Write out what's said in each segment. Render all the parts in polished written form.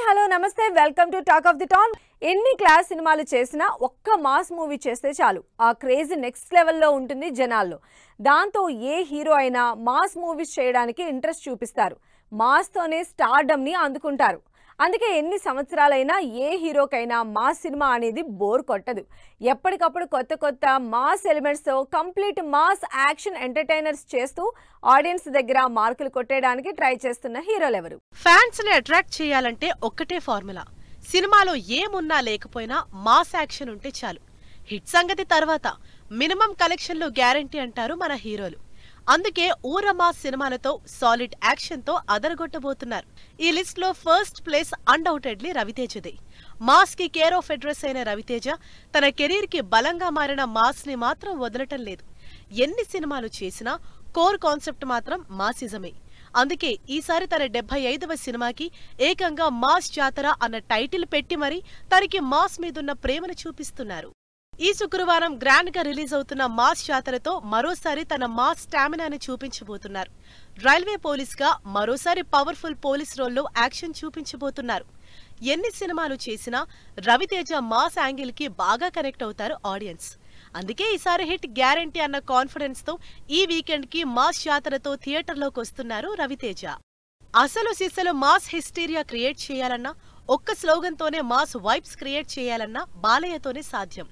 Hello నమస్తే welcome to talk of the town. ఎన్ని class సినిమాలు చేసినా ఒక్క మాస్ మూవీ చేస్తే చాలు ఆ క్రేజ్ నెక్స్ట్ లెవెల్లో ఉంటుంది జనాల్లో. దాంతో ఏ హీరో అయినా మాస్ మూవీస్ చేయడానికి ఇంట్రెస్ట్ చూపిస్తారు. మాస్తోనే స్టార్డమ్ ని అందుకుంటారు. అందుకే ఎన్ని సంవత్సరాలైనా ఏ హీరోకైనా మాస్ సినిమా అనేది బోర్ కొట్టదు. ఎప్పటికప్పుడు కొత్త కొత్త మాస్ ఎలిమెంట్స్తో కంప్లీట్ మాస్ యాక్షన్ ఎంటర్టైనర్స్ చేస్తూ ఆడియన్స్ దగ్గర మార్కులు కొట్టేయడానికి ట్రై చేస్తున్న హీరోలు ఎవరు? ఫ్యాన్స్ ని అట్రాక్ట్ చేయాలంటే ఒక్కటే ఫార్ములా. సినిమాలో ఏమున్నా లేకపోయినా మాస్ యాక్షన్ ఉంటే చాలు. హిట్ సంగతి తర్వాత మినిమం కలెక్షన్లు గ్యారంటీ అంటారు మన హీరోలు. అందుకే ఊరమాస్ సినిమాలతో సాలిడ్ యాక్షన్ తో అదరగొట్టబోతున్నారు. ఈ లిస్ట్ లో ఫస్ట్ ప్లేస్ అన్డౌటెడ్లీ రవితేజదే. మాస్ కి కేర్ ఆఫ్ అడ్రస్ అయిన రవితేజ తన కెరీర్ కి బలంగా మారిన మాస్ ని మాత్రం వదలటం లేదు. ఎన్ని సినిమాలు చేసినా కోర్ కాన్సెప్ట్ మాత్రం మాసిజమే. అందుకే ఈసారి తన 75వ సినిమాకి ఏకంగా మాస్ జాతర అన్న టైటిల్ పెట్టి మరీ తనకి మాస్ మీదున్న ప్రేమను చూపిస్తున్నారు. ఈ శుక్రవారం గ్రాండ్ గా రిలీజ్ అవుతున్న మాస్ జాతరతో మరోసారి తన మాస్ స్టామినాని చూపించబోతున్నారు. రైల్వే పోలీస్ గా మరోసారి పవర్ఫుల్ పోలీస్ రోల్లో యాక్షన్ చూపించబోతున్నారు. ఎన్ని సినిమాలు చేసినా రవితేజ మాస్ యాంగిల్ కి బాగా కనెక్ట్ అవుతారు ఆడియన్స్. అందుకే ఈసారి హిట్ గ్యారంటీ అన్న కాన్ఫిడెన్స్ తో ఈ వీకెండ్ కి మాస్ జాతరతో థియేటర్లోకి వస్తున్నారు రవితేజ. అసలు సిసలు మాస్ హిస్టీరియా క్రియేట్ చేయాలన్నా, ఒక్క స్లోగన్ తోనే మాస్ వైబ్స్ క్రియేట్ చేయాలన్నా బాలయ్యతోనే సాధ్యం.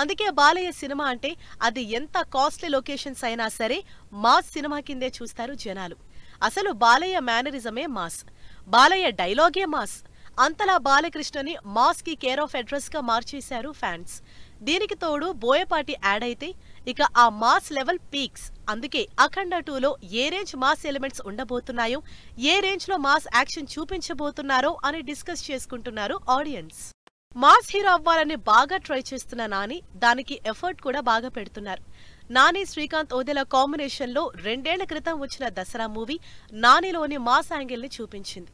అందుకే బాలయ్య సినిమా అంటే అది ఎంత కాస్ట్లీ లొకేషన్స్ అయినా సరే మాస్ సినిమా కిందే చూస్తారు జనాలు. అసలు బాలయ్య మేనరిజమే మాస్, బాలయ్య డైలాగే మాస్. అంతలా బాలకృష్ణని మాస్ కి కేర్ ఆఫ్ అడ్రస్ గా మార్చేశారు ఫ్యాన్స్. దీనికి తోడు బోయపాటి యాడ్ అయితే ఇక ఆ మాస్ లెవెల్ పీక్స్. అందుకే అఖండ 2లో ఏ రేంజ్ మాస్ ఎలిమెంట్స్ ఉండబోతున్నాయో, ఏ రేంజ్ లో మాస్ యాక్షన్ చూపించబోతున్నారో అని డిస్కస్ చేసుకుంటున్నారు ఆడియన్స్. మాస్ హీరో అవ్వాలని బాగా ట్రై చేస్తున్న నాని దానికి ఎఫర్ట్ కూడా బాగా పెడుతున్నారు. నాని శ్రీకాంత్ ఓదెల కాంబినేషన్ లో 2 ఏళ్ల క్రితం వచ్చిన దసరా మూవీ నానిలోని మాస్ యాంగిల్ ని చూపించింది.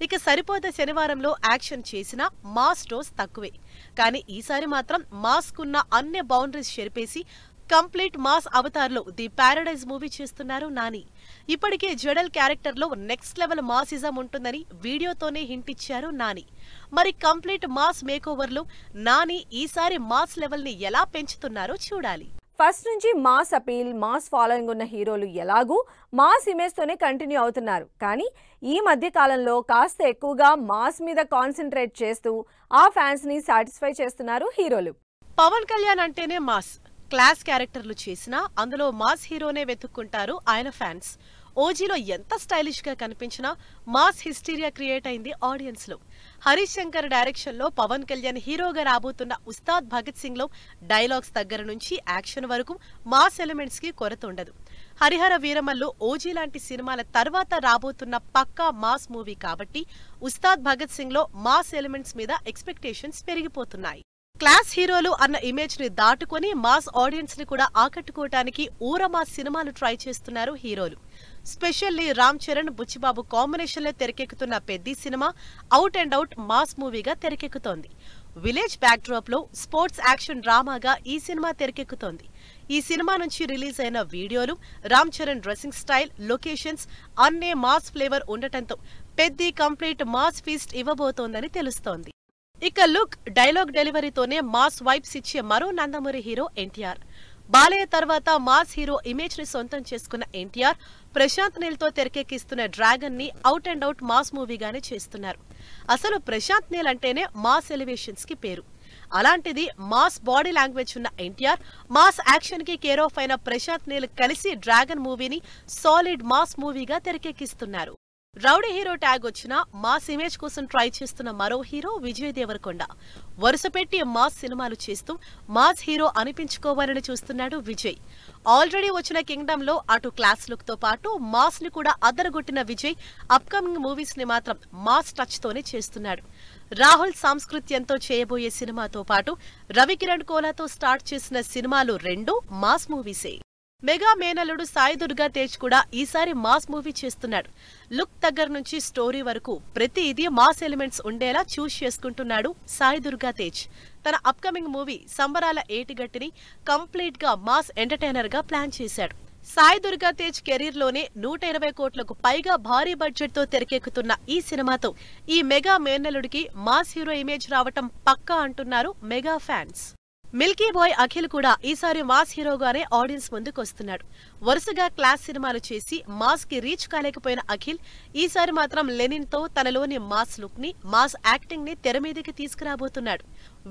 ఇక సరిపోత శనివారంలో యాక్షన్ చేసినా మాస్ డోస్ తక్కువే. కానీ ఈసారి మాత్రం మాస్ కున్న అన్ని బౌండరీస్ చెరిపేసి కంప్లీట్ మాస్ అవతార్లో ది ప్యారడైజ్ మూవీ చేస్తున్నారు నాని. ఇప్పటికే జడల్ క్యారెక్టర్ లో నెక్స్ట్ లెవెల్ మాసిజం ఉంటుందని వీడియోతోనే హింట్ ఇచ్చారు నాని. మరి కంప్లీట్ మాస్ మేకోవర్ లో నాని ఈసారి మాస్ లెవెల్ ని ఎలా పెంచుతున్నారో చూడాలి. ఫస్ట్ నుంచి మాస్ అపీల్, మాస్ ఫాలోయింగ్ ఉన్న హీరోలు ఎలాగూ మాస్ ఇమేజ్ తోనే కంటిన్యూ అవుతున్నారు. కానీ ఈ మధ్య కాలంలో కాస్త ఎక్కువగా మాస్ మీద కాన్సన్ట్రేట్ చేస్తూ ఆ ఫ్యాన్స్ ని సాటిస్ఫై చేస్తున్నారు హీరోలు. పవన్ కళ్యాణ్ అంటేనే మాస్. క్లాస్ క్యారెక్టర్లు చేసినా అందులో మాస్ హీరోనే వెతుక్కుంటారు ఆయన ఫ్యాన్స్. ఓజీలో ఎంత స్టైలిష్ గా కనిపించినా మాస్ హిస్టీరియా క్రియేట్ అయింది ఆడియన్స్ లో. హరీష్ శంకర్ డైరెక్షన్ లో పవన్ కళ్యాణ్ హీరోగా రాబోతున్న ఉస్తాద్ భగత్ సింగ్ లో డైలాగ్స్ దగ్గర నుంచి యాక్షన్ వరకు మాస్ ఎలిమెంట్స్ కి కొరత ఉండదు. హరిహర వీరమల్లు ఓజీ లాంటి సినిమాల తర్వాత రాబోతున్న పక్కా మాస్ మూవీ కాబట్టి ఉస్తాద్ భగత్ సింగ్ లో మాస్ ఎలిమెంట్స్ మీద ఎక్స్పెక్టేషన్స్ పెరిగిపోతున్నాయి. క్లాస్ హీరోలు అన్న ఇమేజ్ ని దాటుకుని మాస్ ఆడియన్స్ ని కూడా ఆకట్టుకోవటానికి ఊరమాస్ సినిమాలు ట్రై చేస్తున్నారు హీరోలు. స్పెషల్లీ రామ్ చరణ్, బుచ్చిబాబు కాంబినేషన్ లో తెరకెక్కుతున్న Peddi cinema out and out mass మూవీగా తెరకెక్కుతోంది. విలేజ్ బ్యాక్ డ్రాప్ లో స్పోర్ట్స్ యాక్షన్ డ్రామాగా ఈ సినిమా తెరకెక్కుతోంది. ఈ సినిమా నుంచి రిలీజ్ అయిన వీడియోలు, Ram Charan dressing style, locations అన్నే మాస్ ఫ్లేవర్ ఉండటంతో పెద్ది కంప్లీట్ మాస్ ఫీస్ట్ ఇవ్వబోతోందని తెలుస్తోంది. ఇక లుక్, డైలాగ్ డెలివరీతోనే మాస్ వైబ్స్ ఇచ్చే మరో నందమూరి హీరో ఎన్టీఆర్. బాలయ్య తర్వాత మాస్ హీరో ఇమేజ్ ని సొంతం చేసుకున్న ఎన్టీఆర్ ప్రశాంత్ నీల్ తో తెరకెక్కిస్తున్న డ్రాగన్ ని అవుట్ అండ్ అవుట్ మాస్ మూవీగానే చేస్తున్నారు. అసలు ప్రశాంత్ నీల్ అంటేనే మాస్ ఎలివేషన్స్ కి పేరు. అలాంటిది మాస్ బాడీ లాంగ్వేజ్ ఉన్న ఎన్టీఆర్, మాస్ యాక్షన్ కి కేర్ ఆఫ్ అయిన ప్రశాంత్ నీల్ కలిసి డ్రాగన్ మూవీని సాలిడ్ మాస్ మూవీగా తెరకెక్కిస్తున్నారు. రౌడీ హీరో ట్యాగ్ వచ్చినా మాస్ ఇమేజ్ కోసం ట్రై చేస్తున్న మరో హీరో విజయ్ దేవరకొండ. వరుసపెట్టి మాస్ సినిమాలు చేస్తూ మాస్ హీరో అనిపించుకోవాలని చూస్తున్నాడు విజయ్. ఆల్రెడీ వచ్చిన కింగ్డమ్ లో అటు క్లాస్ లుక్ తో పాటు మాస్ ని కూడా అదరగొట్టిన విజయ్ అప్కమింగ్ మూవీస్ ని మాత్రం మాస్ టచ్ తోనే చేస్తున్నాడు. రాహుల్ సాంస్కృత్యంతో చేయబోయే సినిమాతో పాటు రవికిరణ్ కోలాతో స్టార్ట్ చేసిన సినిమాలు 2 మాస్ మూవీసే. మెగా మేనల్లుడు సాయి దుర్గా తేజ్ కూడా ఈసారి మాస్ మూవీ చేస్తున్నాడు. లుక్ దగ్గర నుంచి స్టోరీ వరకు ప్రతిదీ మాస్ ఎలిమెంట్స్ ఉండేలా చూస్ చేసుకుంటున్నాడు సాయి దుర్గా తేజ్. తన అప్కమింగ్ మూవీ సంబరాల ఏటిగట్టిని కంప్లీట్ గా మాస్ ఎంటర్టైనర్ గా ప్లాన్ చేశాడు. సాయి దుర్గా తేజ్ కెరీర్ లోనే 120 కోట్లకు పైగా భారీ బడ్జెట్ తో తెరకెక్కుతున్న ఈ సినిమాతో ఈ మెగా మేనల్లుడికి మాస్ హీరో ఇమేజ్ రావటం పక్కా అంటున్నారు mega fans. Milky bye Akhil కూడా ఈసారి మాస్ హీరోగానే ఆడియన్స్ ముందుకొస్తున్నాడు. వరుసగా క్లాస్ సినిమాలు చేసి మాస్ కి రీచ్ కాలేకపోయిన అఖిల్ ఈసారి మాత్రం లెనిన్ తో తనలోని మాస్ లుక్ ని, మాస్ యాక్టింగ్ ని తెర మీదకి తీసుకురాబోతున్నాడు.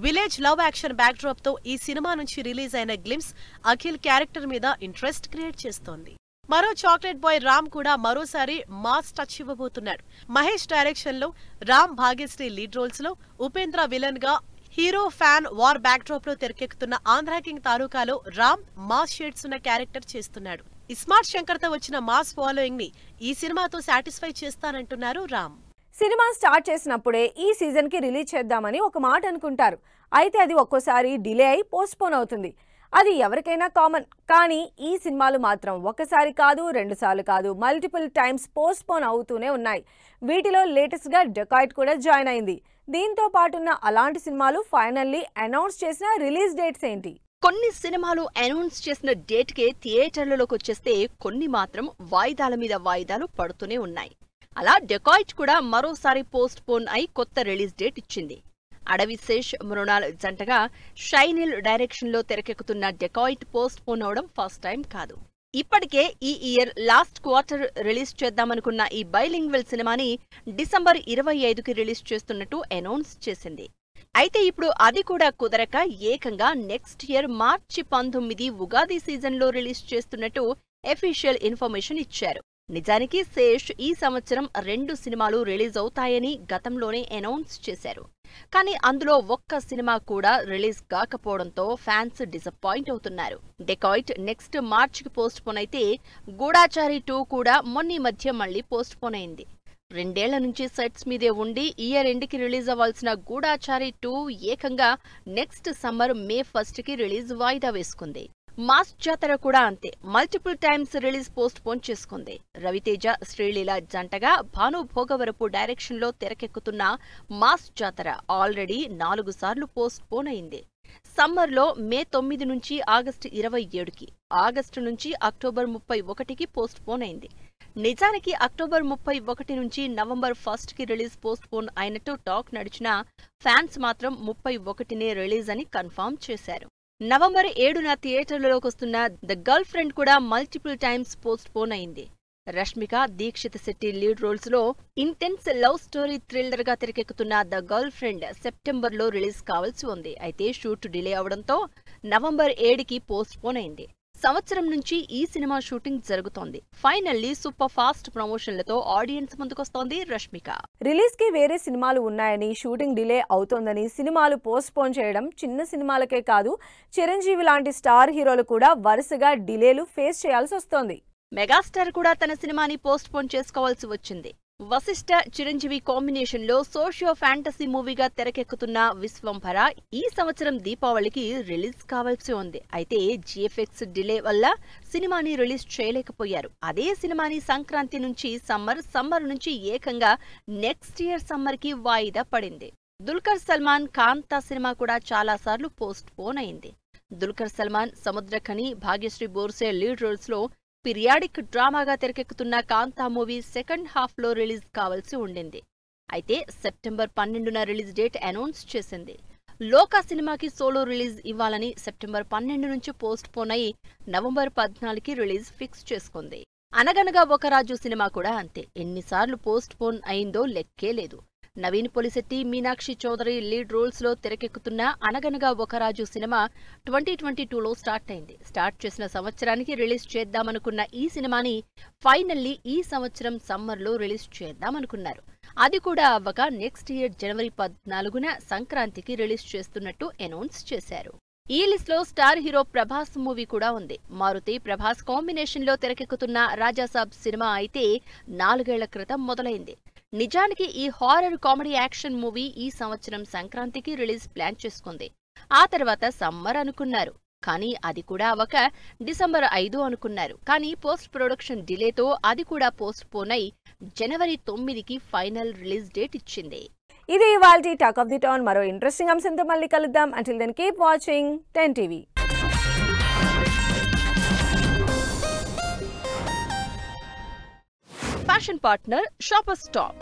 Village love action backdrop తో ఈ సినిమా నుంచి రిలీజ్ అయిన గ్లిమ్స్ అఖిల్ క్యారెక్టర్ మీద ఇంట్రెస్ట్ క్రియేట్ చేస్తోంది. మరో చాక్లెట్ బాయ్ రామ్ కూడా మరోసారి మాస్ టచ్ ఇవ్వబోతున్నాడు. మహేష్ డైరెక్షన్ లో రామ్, భాగ్యశ్రీ లీడ్ రోల్స్ లో, ఉపేంద్ర విలన్ గా, hero fan war backdrop లో తెరకెక్కుతున్న ఆంధ్ర కింగ్ తాలూకాలో రామ్ మాస్ షేడ్స్ ఉన్న క్యారెక్టర్ చేస్తున్నాడు. ఇస్మార్ట్ శంకర్ తో వచ్చిన మాస్ ఫాలోయింగ్ ని ఈ సినిమాతో సాటిస్ఫై చేస్తానంటున్నారు రామ్. సినిమా స్టార్ట్ చేసినప్పుడే ఈ సీజన్ కి రిలీజ్ చేద్దామని ఒక మాట అనుకుంటారు. అయితే అది ఒక్కోసారి డిలే అయి పోస్ట్పోన్ అవుతుంది. అది ఎవరికైనా కామన్. కానీ ఈ సినిమాలు మాత్రం ఒకసారి కాదు, 2 సార్లు కాదు, మల్టిపుల్ టైమ్స్ పోస్ట్పోన్ అవుతూనే ఉన్నాయి. వీటిలో లేటెస్ట్ గా డెకాయిట్ కూడా జాయిన్ అయింది. దీంతో పాటున్న అలాంటి సినిమాలు ఫైనల్లీ అనౌన్స్ చేసిన రిలీజ్ డేట్స్ ఏంటి? కొన్ని సినిమాలు అనౌన్స్ చేసిన డేట్ కే థియేటర్లలోకి వచ్చేస్తే కొన్ని మాత్రం వాయిదాల మీద వాయిదాలు పడుతూనే ఉన్నాయి. అలా డెకాయిట్ కూడా మరోసారి పోస్ట్ పోన్ అయి కొత్త రిలీజ్ డేట్ ఇచ్చింది. అడవిశేష్, మృణాల్ జంటగా షైనిల్ డైరెక్షన్ లో తెరకెక్కుతున్న డెకాయిట్ పోస్ట్ పోన్ అవడం ఫస్ట్ టైం కాదు. ఇప్పటికే ఈ ఇయర్ లాస్ట్ క్వార్టర్ రిలీజ్ చేద్దామనుకున్న ఈ బైలింగ్వెల్ సినిమాని డిసెంబర్ 25కి రిలీజ్ చేస్తున్నట్టు అనౌన్స్ చేసింది. అయితే ఇప్పుడు అది కూడా కుదరక ఏకంగా నెక్స్ట్ ఇయర్ మార్చి 19 ఉగాది సీజన్లో రిలీజ్ చేస్తున్నట్టు అఫీషియల్ ఇన్ఫర్మేషన్ ఇచ్చారు. నిజానికి శేష్ ఈ సంవత్సరం 2 సినిమాలు రిలీజ్ అవుతాయని గతంలోనే అనౌన్స్ చేశారు. కానీ అందులో ఒక్క సినిమా కూడా రిలీజ్ కాకపోవడంతో ఫ్యాన్స్ డిసప్పాయింట్ అవుతున్నారు. డెకాయిట్ నెక్స్ట్ మార్చికి పోస్ట్ పోన్ అయితే గూఢాచారి 2 కూడా మొన్న మధ్య మళ్లీ పోస్ట్ పోన్ అయింది. 2 ఏళ్ల నుంచి సెట్స్ మీదే ఉండి ఇయర్ ఎండ్కి రిలీజ్ అవ్వాల్సిన గూఢాచారి 2 ఏకంగా నెక్స్ట్ సమ్మర్ మే 1కి రిలీజ్ వాయిదా వేసుకుంది. మాస్ జాతర కూడా అంతే, multiple times release post phone చేసుకుంది. రవితేజ, శ్రీలీల జంటగా భాను భోగవరపు డైరెక్షన్ లో తెరకెక్కుతున్న మాస్ జాతర ఆల్రెడీ 4 సార్లు పోస్ట్ పోన్ అయింది. సమ్మర్లో మే 9 నుంచి ఆగస్టు 27కి, ఆగస్టు నుంచి అక్టోబర్ 31కి పోస్ట్ పోన్ అయింది. నిజానికి అక్టోబర్ 31 నుంచి నవంబర్ 1కి రిలీజ్ పోస్ట్ పోన్ అయినట్టు టాక్ నడిచినా ఫ్యాన్స్ మాత్రం 31నే రిలీజ్ అని కన్ఫర్మ్ చేశారు. నవంబర్ 7న థియేటర్లలోకి వస్తున్న ద గర్ల్ ఫ్రెండ్ కూడా మల్టిపుల్ టైమ్స్ పోస్ట్ పోన్ అయింది. రష్మిక, దీక్షిత్ శెట్టి లీడ్ రోల్స్ లో ఇంటెన్స్ లవ్ స్టోరీ థ్రిల్లర్ గా తెరకెక్కుతున్న ద గర్ల్ ఫ్రెండ్ సెప్టెంబర్లో రిలీజ్ కావాల్సి ఉంది. అయితే షూట్ డిలే అవడంతో నవంబర్ 7కి పోస్ట్ పోన్ అయింది. సంవత్సరం నుంచి ఈ సినిమా షూటింగ్ జరుగుతోంది. ఫైనల్లీ సూపర్ ఫాస్ట్ ప్రమోషన్లతో ఆడియన్స్ ముందుకొస్తోంది రష్మిక. రిలీజ్ కి వేరే సినిమాలు ఉన్నాయని, షూటింగ్ డిలే అవుతోందని సినిమాలు పోస్ట్ పోన్ చేయడం చిన్న సినిమాలకే కాదు, చిరంజీవి లాంటి స్టార్ హీరోలు కూడా వరుసగా డిలేలు ఫేస్ చేయాల్సి వస్తోంది. మెగాస్టార్ కూడా తన సినిమాని పోస్ట్ పోన్ చేసుకోవాల్సి వచ్చింది. వశిష్ఠ, చిరంజీవి కాంబినేషన్ లో సోషియో ఫ్యాంటసీ మూవీగా తెరకెక్కుతున్న విశ్వంభర ఈ సంవత్సరం దీపావళికి రిలీజ్ కావాల్సి ఉంది. అయితే జిఎఫ్ఎక్స్ డిలే వల్ల సినిమాని రిలీజ్ చేయలేకపోయారు. అదే సినిమాని సంక్రాంతి నుంచి సమ్మర్ నుంచి ఏకంగా నెక్స్ట్ ఇయర్ సమ్మర్ కి వాయిదా పడింది. దుల్కర్ సల్మాన్ కాంతా సినిమా కూడా చాలా సార్లు పోస్ట్ పోన్ అయింది. దుల్కర్ సల్మాన్, సముద్రఖని, భాగ్యశ్రీ బోర్సే లీడ్ రోల్స్ లో పీరియాడిక్ డ్రామాగా తెరకెక్కుతున్న కాంతా మూవీ సెకండ్ హాఫ్ లో రిలీజ్ కావాల్సి ఉండింది. అయితే సెప్టెంబర్ 12న రిలీజ్ డేట్ అనౌన్స్ చేసింది. లోకా సినిమాకి సోలో రిలీజ్ ఇవ్వాలని సెప్టెంబర్ 12 నుంచి పోస్ట్ పోన్ అయి నవంబర్ 14కి రిలీజ్ ఫిక్స్ చేసుకుంది. అనగనగా ఒక రాజు సినిమా కూడా అంతే, ఎన్నిసార్లు పోస్ట్ పోన్ అయిందో లెక్కే లేదు. నవీన్ పొలిశెట్టి, మీనాక్షి చౌదరి లీడ్ రోల్స్ లో తెరకెక్కుతున్న అనగనగా ఒక రాజు సినిమా 2022లో స్టార్ట్ అయింది. స్టార్ట్ చేసిన సంవత్సరానికి రిలీజ్ చేద్దామనుకున్న ఈ సినిమాని ఫైనల్లీ ఈ సంవత్సరం సమ్మర్లో రిలీజ్ చేద్దామనుకున్నారు. అది కూడా అవ్వక నెక్స్ట్ ఇయర్ జనవరి 14న సంక్రాంతికి రిలీజ్ చేస్తున్నట్టు అనౌన్స్ చేశారు. ఈ లిస్ట్ లో స్టార్ హీరో ప్రభాస్ మూవీ కూడా ఉంది. మారుతి, ప్రభాస్ కాంబినేషన్ లో తెరకెక్కుతున్న రాజాసాబ్ సినిమా అయితే 4 ఏళ్ల క్రితం మొదలైంది. నిజానికి ఈ హారర్ కామెడీ యాక్షన్ మూవీ ఈ సంవత్సరం సంక్రాంతికి రిలీజ్ ప్లాన్ చేసుకుంది. ఆ తర్వాత సమ్మర్ అనుకున్నారు, కానీ అది కూడా అవ్వక డిసెంబర్ 5 అనుకున్నారు. కానీ పోస్ట్ ప్రొడక్షన్ డిలేతో అది కూడా పోస్ట్ పోన్ అయి జనవరి 9కి ఫైనల్ రిలీజ్ డేట్ ఇచ్చింది. ఇది ఇవాల్టి టాక్ ఆఫ్ ది టౌన్. మరో ఇంట్రెస్టింగ్ అంశంతో మళ్ళీ కలుద్దాం. Until then keep watching 10 TV. Fashion partner shopper stop.